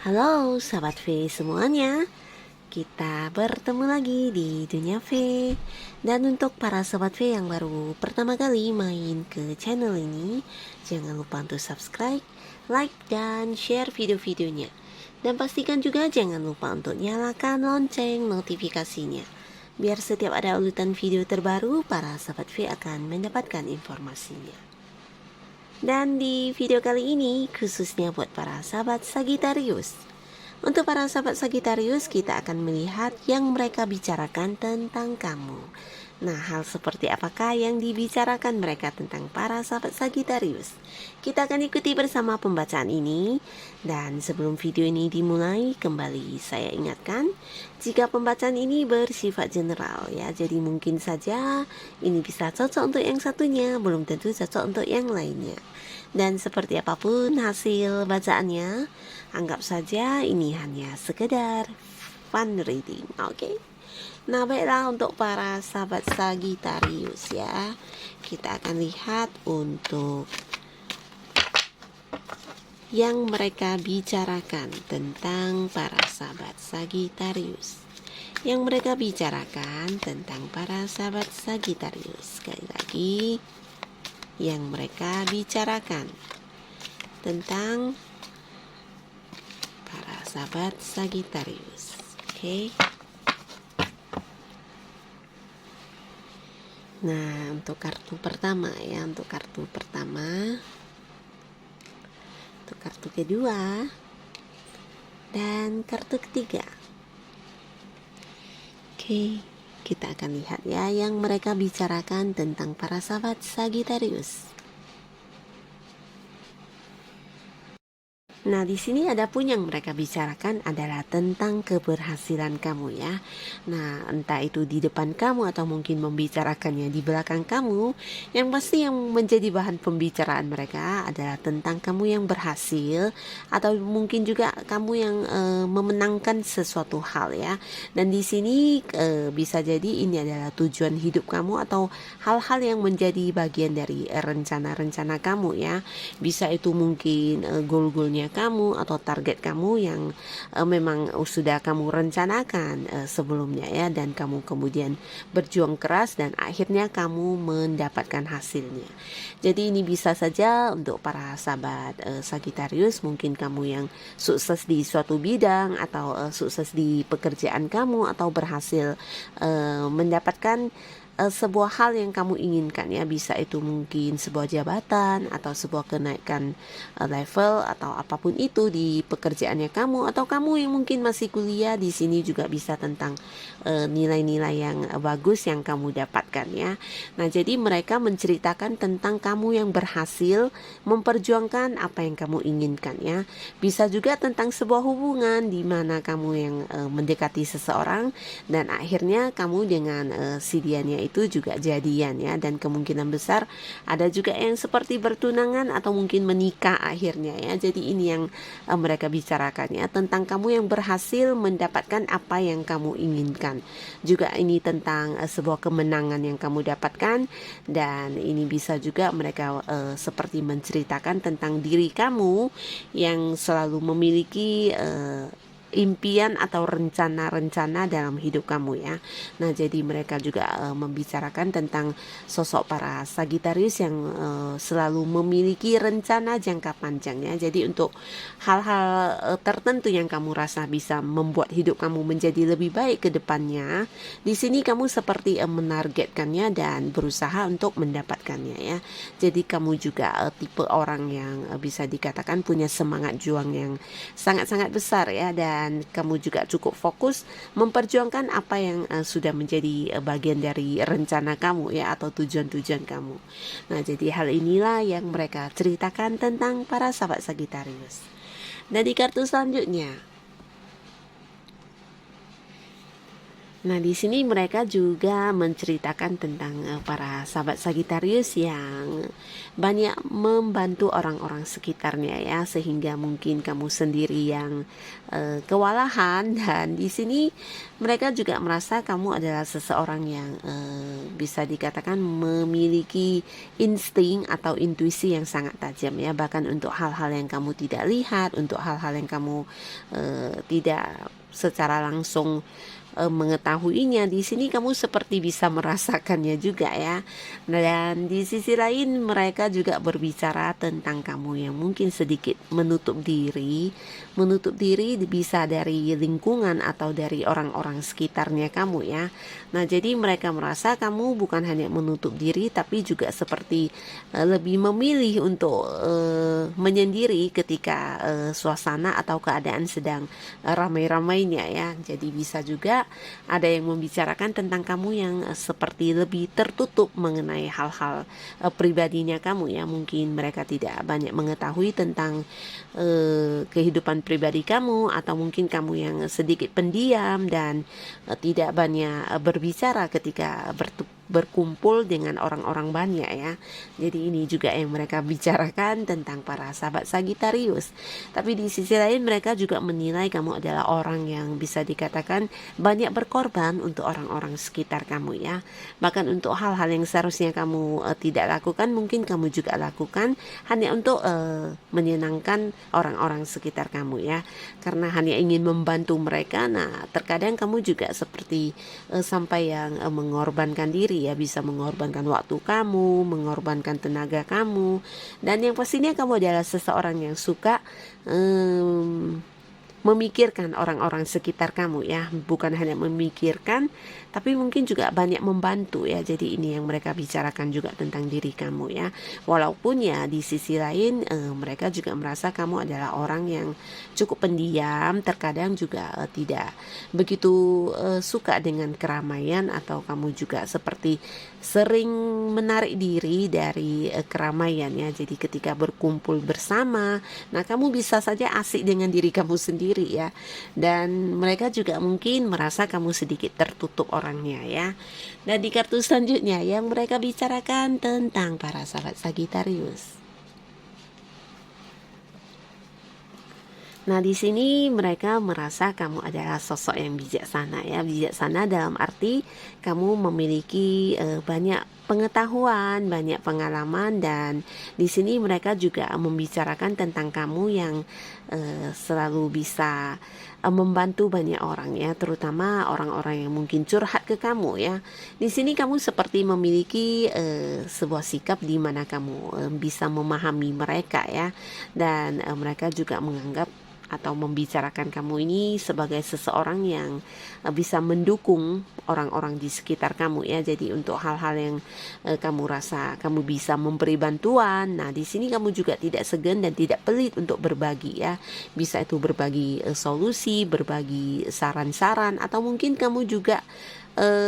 Halo sahabat V semuanya, kita bertemu lagi di Dunia V. Dan untuk para sahabat V yang baru pertama kali main ke channel ini, jangan lupa untuk subscribe, like, dan share video-videonya. Dan pastikan juga jangan lupa untuk nyalakan lonceng notifikasinya, biar setiap ada urutan video terbaru, para sahabat V akan mendapatkan informasinya. Dan di video kali ini khususnya buat para sahabat Sagittarius. Untuk para sahabat Sagittarius, kita akan melihat yang mereka bicarakan tentang kamu. Nah, hal seperti apakah yang dibicarakan mereka tentang para sahabat Sagittarius? Kita akan ikuti bersama pembacaan ini. Dan sebelum video ini dimulai, kembali saya ingatkan, jika pembacaan ini bersifat general ya, jadi mungkin saja ini bisa cocok untuk yang satunya, belum tentu cocok untuk yang lainnya. Dan seperti apapun hasil bacaannya, anggap saja ini hanya sekedar fun reading, oke? Nah, baiklah, untuk para sahabat Sagittarius ya, kita akan lihat untuk yang mereka bicarakan tentang para sahabat Sagittarius. Yang mereka bicarakan tentang para sahabat Sagittarius. Sekali lagi, yang mereka bicarakan tentang para sahabat Sagittarius. Oke. Nah, untuk kartu pertama ya, untuk kartu pertama, untuk kartu kedua, dan kartu ketiga. Oke, kita akan lihat ya yang mereka bicarakan tentang para sahabat Sagittarius. Nah, di sini ada pun yang mereka bicarakan adalah tentang keberhasilan kamu ya. Nah, entah itu di depan kamu atau mungkin membicarakannya di belakang kamu, yang pasti yang menjadi bahan pembicaraan mereka adalah tentang kamu yang berhasil, atau mungkin juga kamu yang memenangkan sesuatu hal ya. Dan di sini bisa jadi ini adalah tujuan hidup kamu atau hal-hal yang menjadi bagian dari rencana-rencana kamu ya. Bisa itu mungkin goal-goalnya kamu atau target kamu yang memang sudah kamu rencanakan sebelumnya ya, dan kamu kemudian berjuang keras dan akhirnya kamu mendapatkan hasilnya. Jadi ini bisa saja untuk para sahabat Sagittarius, mungkin kamu yang sukses di suatu bidang atau sukses di pekerjaan kamu atau berhasil mendapatkan sebuah hal yang kamu inginkan ya. Bisa itu mungkin sebuah jabatan atau sebuah kenaikan level atau apapun itu di pekerjaannya kamu, atau kamu yang mungkin masih kuliah, di sini juga bisa tentang nilai-nilai yang bagus yang kamu dapatkan ya. Nah, jadi mereka menceritakan tentang kamu yang berhasil memperjuangkan apa yang kamu inginkan ya. Bisa juga tentang sebuah hubungan di mana kamu yang mendekati seseorang dan akhirnya kamu dengan si dianya itu juga jadian ya, dan kemungkinan besar ada juga yang seperti bertunangan atau mungkin menikah akhirnya ya. Jadi ini yang mereka bicarakan ya, tentang kamu yang berhasil mendapatkan apa yang kamu inginkan. Juga ini tentang sebuah kemenangan yang kamu dapatkan, dan ini bisa juga mereka seperti menceritakan tentang diri kamu yang selalu memiliki impian atau rencana-rencana dalam hidup kamu ya. Nah, jadi mereka juga membicarakan tentang sosok para Sagittarius yang selalu memiliki rencana jangka panjang ya. Jadi untuk hal-hal tertentu yang kamu rasa bisa membuat hidup kamu menjadi lebih baik ke depannya, di sini kamu seperti menargetkannya dan berusaha untuk mendapatkannya ya. Jadi kamu juga tipe orang yang bisa dikatakan punya semangat juang yang sangat-sangat besar ya, dan kamu juga cukup fokus memperjuangkan apa yang sudah menjadi bagian dari rencana kamu ya, atau tujuan-tujuan kamu. Nah, jadi hal inilah yang mereka ceritakan tentang para sahabat Sagittarius. Dan di kartu selanjutnya, Nah, di sini mereka juga menceritakan tentang para sahabat Sagitarius yang banyak membantu orang-orang sekitarnya ya, sehingga mungkin kamu sendiri yang kewalahan. Dan di sini mereka juga merasa kamu adalah seseorang yang bisa dikatakan memiliki insting atau intuisi yang sangat tajam ya, bahkan untuk hal-hal yang kamu tidak lihat, untuk hal-hal yang kamu tidak secara langsung mengetahuinya. Di sini kamu seperti bisa merasakannya juga ya. Dan di sisi lain mereka juga berbicara tentang kamu yang mungkin sedikit menutup diri bisa dari lingkungan atau dari orang-orang sekitarnya kamu ya. Nah, jadi mereka merasa kamu bukan hanya menutup diri tapi juga seperti lebih memilih untuk menyendiri ketika suasana atau keadaan sedang ramai-ramainya ya. Jadi bisa juga ada yang membicarakan tentang kamu yang seperti lebih tertutup mengenai hal-hal pribadinya kamu ya. Mungkin mereka tidak banyak mengetahui tentang kehidupan pribadi kamu, atau mungkin kamu yang sedikit pendiam dan tidak banyak berbicara ketika berkumpul dengan orang-orang banyak ya. Jadi ini juga yang mereka bicarakan tentang para sahabat Sagitarius. Tapi di sisi lain mereka juga menilai kamu adalah orang yang bisa dikatakan banyak berkorban untuk orang-orang sekitar kamu ya. Bahkan untuk hal-hal yang seharusnya kamu tidak lakukan, mungkin kamu juga lakukan hanya untuk menyenangkan orang-orang sekitar kamu ya. Karena hanya ingin membantu mereka. Nah, terkadang kamu juga seperti sampai yang mengorbankan diri ya, bisa mengorbankan waktu kamu, mengorbankan tenaga kamu, dan yang pastinya kamu adalah seseorang yang suka memikirkan orang-orang sekitar kamu ya, bukan hanya memikirkan tapi mungkin juga banyak membantu ya. Jadi ini yang mereka bicarakan juga tentang diri kamu ya. Walaupun ya di sisi lain mereka juga merasa kamu adalah orang yang cukup pendiam, terkadang juga tidak begitu suka dengan keramaian, atau kamu juga seperti sering menarik diri dari keramaian ya. Jadi ketika berkumpul bersama, nah kamu bisa saja asik dengan diri kamu sendiri ya. Dan mereka juga mungkin merasa kamu sedikit tertutup orangnya ya. Dan di kartu selanjutnya yang mereka bicarakan tentang para sahabat Sagitarius. Nah, di sini mereka merasa kamu adalah sosok yang bijaksana ya. Bijaksana dalam arti kamu memiliki banyak pengetahuan, banyak pengalaman, dan di sini mereka juga membicarakan tentang kamu yang selalu bisa membantu banyak orang ya, terutama orang-orang yang mungkin curhat ke kamu ya. Di sini kamu seperti memiliki sebuah sikap di mana kamu bisa memahami mereka ya, dan mereka juga menganggap atau membicarakan kamu ini sebagai seseorang yang bisa mendukung orang-orang di sekitar kamu ya. Jadi untuk hal-hal yang kamu rasa kamu bisa memberi bantuan, nah di sini kamu juga tidak segan dan tidak pelit untuk berbagi ya. Bisa itu berbagi solusi, berbagi saran-saran, atau mungkin kamu juga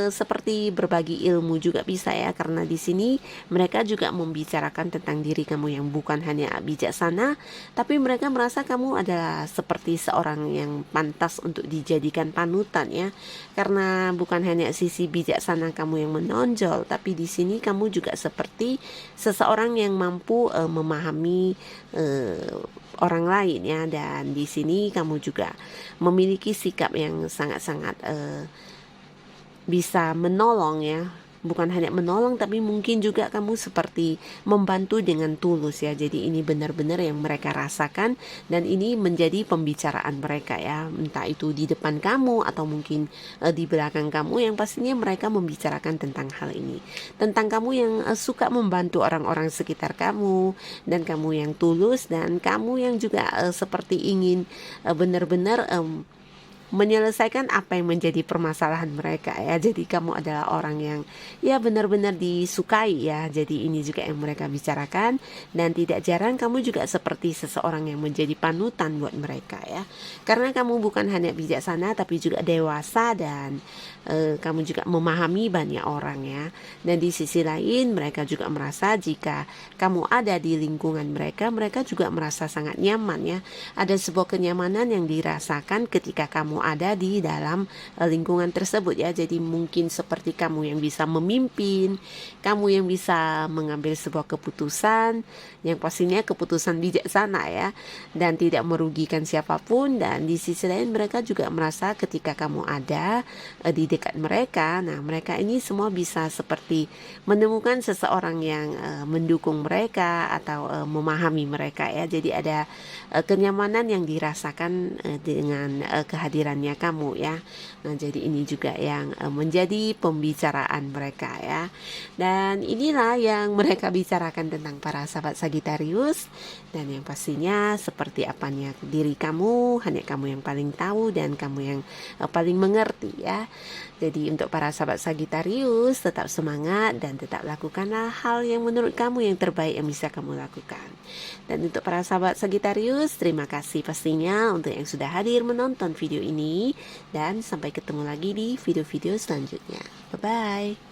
seperti berbagi ilmu juga bisa ya. Karena di sini mereka juga membicarakan tentang diri kamu yang bukan hanya bijaksana, tapi mereka merasa kamu adalah seperti seorang yang pantas untuk dijadikan panutan ya. Karena bukan hanya sisi bijaksana kamu yang menonjol, tapi di sini kamu juga seperti seseorang yang mampu memahami orang lain ya. Dan di sini kamu juga memiliki sikap yang sangat-sangat bisa menolong ya. Bukan hanya menolong tapi mungkin juga kamu seperti membantu dengan tulus ya. Jadi ini benar-benar yang mereka rasakan, dan ini menjadi pembicaraan mereka ya. Entah itu di depan kamu atau mungkin di belakang kamu, yang pastinya mereka membicarakan tentang hal ini. Tentang kamu yang suka membantu orang-orang sekitar kamu, dan kamu yang tulus, dan kamu yang juga seperti ingin benar-benar menyelesaikan apa yang menjadi permasalahan mereka ya. Jadi kamu adalah orang yang ya benar-benar disukai ya. Jadi ini juga yang mereka bicarakan, dan tidak jarang kamu juga seperti seseorang yang menjadi panutan buat mereka ya. Karena kamu bukan hanya bijaksana tapi juga dewasa, dan kamu juga memahami banyak orang ya. Dan di sisi lain mereka juga merasa jika kamu ada di lingkungan mereka, mereka juga merasa sangat nyaman ya. Ada sebuah kenyamanan yang dirasakan ketika kamu kamu ada di dalam lingkungan tersebut ya. Jadi mungkin seperti kamu yang bisa memimpin, kamu yang bisa mengambil sebuah keputusan yang pastinya keputusan bijaksana ya, dan tidak merugikan siapapun. Dan di sisi lain mereka juga merasa ketika kamu ada di dekat mereka, nah mereka ini semua bisa seperti menemukan seseorang yang mendukung mereka atau memahami mereka ya. Jadi ada kenyamanan yang dirasakan dengan kehadirannya kamu ya. Nah, jadi ini juga yang menjadi pembicaraan mereka ya. Dan inilah yang mereka bicarakan tentang para sahabat Sagittarius. Dan yang pastinya seperti apanya diri kamu, hanya kamu yang paling tahu dan kamu yang paling mengerti ya. Jadi untuk para sahabat Sagittarius, tetap semangat dan tetap lakukanlah hal yang menurut kamu yang terbaik yang bisa kamu lakukan. Dan untuk para sahabat Sagittarius, terima kasih pastinya untuk yang sudah hadir menonton video ini. Dan sampai ketemu lagi di video-video selanjutnya. Bye-bye.